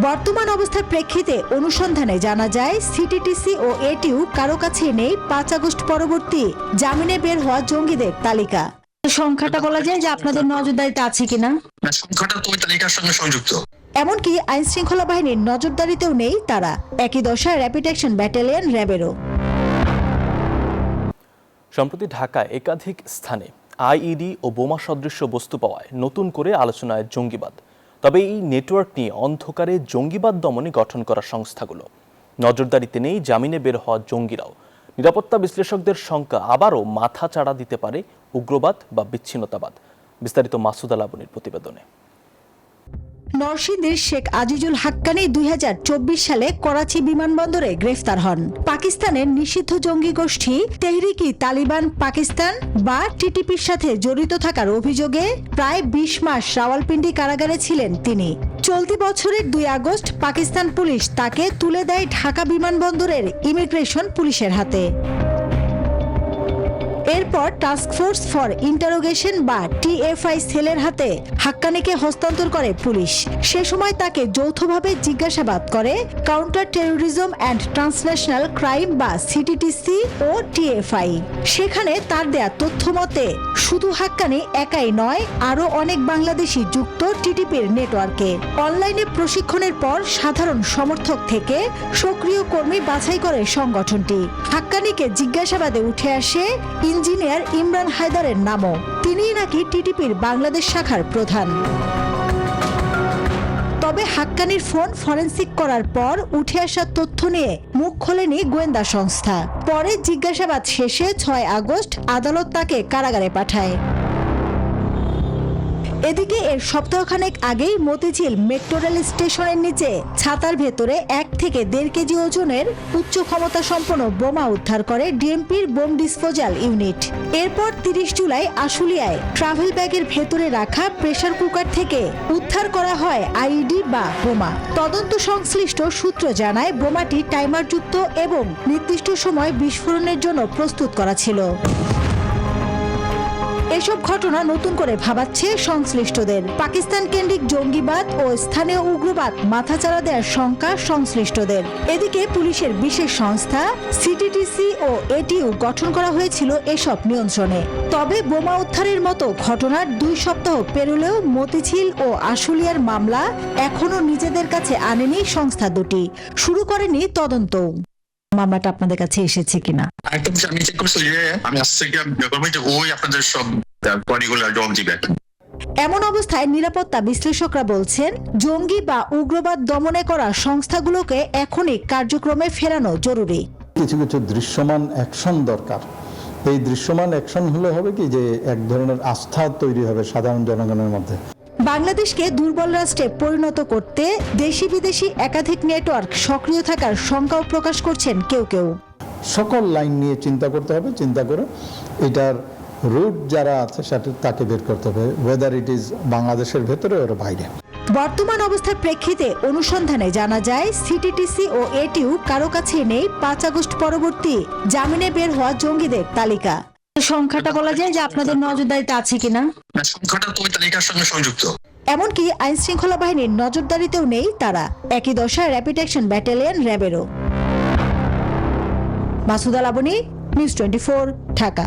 বর্তমান অবস্থার প্রেক্ষিতে অনুসন্ধানে জানা যায় সিটিটিসি ও এটিইউ কারো কাছে নেই 5 আগস্ট পরবর্তী জামিনে বের হওয়া জঙ্গিদের তালিকা। সংখ্যাটা বলা যায় যে আপনাদের নজরদারিতে আছে কিনা? সংখ্যাটা তো ওই তালিকার সঙ্গে সংযুক্ত। এমনকি আইন শৃঙ্খলা বাহিনীর নজরদারিতেও নেই তারা। একই দশা র্যাপিড অ্যাকশন ব্যাটালিয়ন র্যাবেরও। সম্প্রতি ঢাকায় একাধিক স্থানে আইইডি ও বোমা সদৃশ্য বস্তু পাওয়ায় নতুন করে আলোচনায় জঙ্গিবাদ। তবে এই নেটওয়ার্ক নিয়ে অন্ধকারে জঙ্গিবাদ দমনে গঠন করা সংস্থাগুলো। নজরদারিতে নেই জামিনে বের হওয়া জঙ্গিরাও। নিরাপত্তা বিশ্লেষকদের শঙ্কা আবারও মাথা চাড়া দিতে পারে উগ্রবাদ বা বিচ্ছিন্নতাবাদ। বিস্তারিত মাসুদ আল আবুনির প্রতিবেদনে। নরসিংদীর শেখ আজিজুল হাক্কানি 2024 সালে করাচি বিমানবন্দরে গ্রেফতার হন। পাকিস্তানের নিষিদ্ধ জঙ্গি গোষ্ঠী তেহরিকি তালিবান পাকিস্তান বা টিটিপির সাথে জড়িত থাকার অভিযোগে প্রায় 20 মাস রাওয়ালপিন্ডি কারাগারে ছিলেন তিনি। চলতি বছরের 2 আগস্ট পাকিস্তান পুলিশ তাকে তুলে দেয় ঢাকা বিমানবন্দরের ইমিগ্রেশন পুলিশের হাতে। এরপর টাস্কফোর্স ফর ইন্টারোগেশন বা টিএফআই সেলের হাতে হাক্কানিকে হস্তান্তর করে পুলিশ। সে সময় তাকে যৌথভাবে জিজ্ঞাসাবাদ করে counter terrorism and transnational crime বা সিটিটিসি ও টিএফআই। সেখানে তার দেয়া তথ্য মতে শুধু হাক্কানি একাই নয়, আরও অনেক বাংলাদেশি যুক্ত টিটিপির নেটওয়ার্কে। অনলাইনে প্রশিক্ষণের পর সাধারণ সমর্থক থেকে সক্রিয় কর্মী বাছাই করে সংগঠনটি। হাক্কানিকে জিজ্ঞাসাবাদে উঠে আসে ইঞ্জিনিয়ার ইমরান হায়দারের নামও। তিনিই নাকি টিটিপির বাংলাদেশ শাখার প্রধান। তবে হাক্কানির ফোন ফরেনসিক করার পর উঠে আসা তথ্য নিয়ে মুখ খোলেনি গোয়েন্দা সংস্থা। পরে জিজ্ঞাসাবাদ শেষে 6 আগস্ট আদালত তাকে কারাগারে পাঠায়। এদিকে এর সপ্তাহখানেক আগেই মতিঝিল মেট্রো রেল স্টেশনের নিচে ছাতার ভেতরে 1 থেকে 1.5 কেজি ওজনের উচ্চ ক্ষমতা সম্পন্ন বোমা উদ্ধার করে ডিএমপির বোম ডিসপোজাল ইউনিট। এরপর 30 জুলাই আশুলিয়ায় ট্রাভেল ব্যাগের ভেতরে রাখা প্রেসার কুকার থেকে উদ্ধার করা হয় আইইডি বা বোমা। তদন্ত সংশ্লিষ্ট সূত্র জানায় বোমাটি টাইমারযুক্ত এবং নির্দিষ্ট সময় বিস্ফোরণের জন্য প্রস্তুত করা ছিল। এসব ঘটনা নতুন করে ভাবাচ্ছে সংশ্লিষ্টদের। পাকিস্তান কেন্দ্রিক জঙ্গিবাদ ও স্থানীয় উগ্রবাদ মাথাচাড়া দেওয়ার শঙ্কা সংশ্লিষ্টদের। এদিকে পুলিশের বিশেষ সংস্থা সিটিটিসি ও এটিইউ গঠন করা হয়েছিল এসব নিয়ন্ত্রণে। তবে বোমা উদ্ধারের মতো ঘটনার 2 সপ্তাহ পেরোলেও মতিঝিল ও আশুলিয়ার মামলা এখনো নিজেদের কাছে আনেনি সংস্থা দুটি। শুরু করেনি তদন্ত। মামলাটা আপনাদের কাছে এসেছে কিনা? আমি চেক করছি, আমি আসছে কি ওই আপনাদের সব পরিগুলো জবাব দিবে। এমন অবস্থায় নিরাপত্তা বিশ্লেষকরা বলছেন, জঙ্গি বা উগ্রবাদ দমনে করা সংস্থাগুলোকে এখনই কার্যক্রমে ফেরানো জরুরি। কিছু কিছু দৃশ্যমান অ্যাকশন দরকার। এই দৃশ্যমান অ্যাকশন হলে হবে কি যে এক ধরনের আস্থা তৈরি হবে সাধারণ জনগণের মধ্যে। বাংলাদেশকে দুর্বল রাষ্ট্রে পরিণত করতে দেশি বিদেশি একাধিক নেটওয়ার্ক সক্রিয় থাকার শঙ্কাও প্রকাশ করছেন কেউ কেউ। সকল লাইন নিয়ে চিন্তা করতে হবে, চিন্তা করে এটার রুট যারা আছে সেটা তাকে বের করতে হবে, ওয়েদার ইট ইজ বাংলাদেশের ভেতরে ওর বাইরে। বর্তমান অবস্থার প্রেক্ষিতে অনুসন্ধানে জানা যায় সিটিটিসি ও এটিইউ কারো কাছে নেই 5 আগস্ট পরবর্তী জামিনে বের হওয়া জঙ্গিদের তালিকা। সংখ্যাটা বলা যায় যে আপনাদের নজরদারিতে আছে কিনা? সংখ্যাটা তো ওই তালিকার সঙ্গে সংযুক্ত। এমনকি আইন শৃঙ্খলা বাহিনীর নজরদারিতেও নেই তারা। একই দশা র্যাপিড অ্যাকশন ব্যাটালিয়ন র্যাবেরও। মাসুদ আল আবুনি, নিউজ 24, ঢাকা।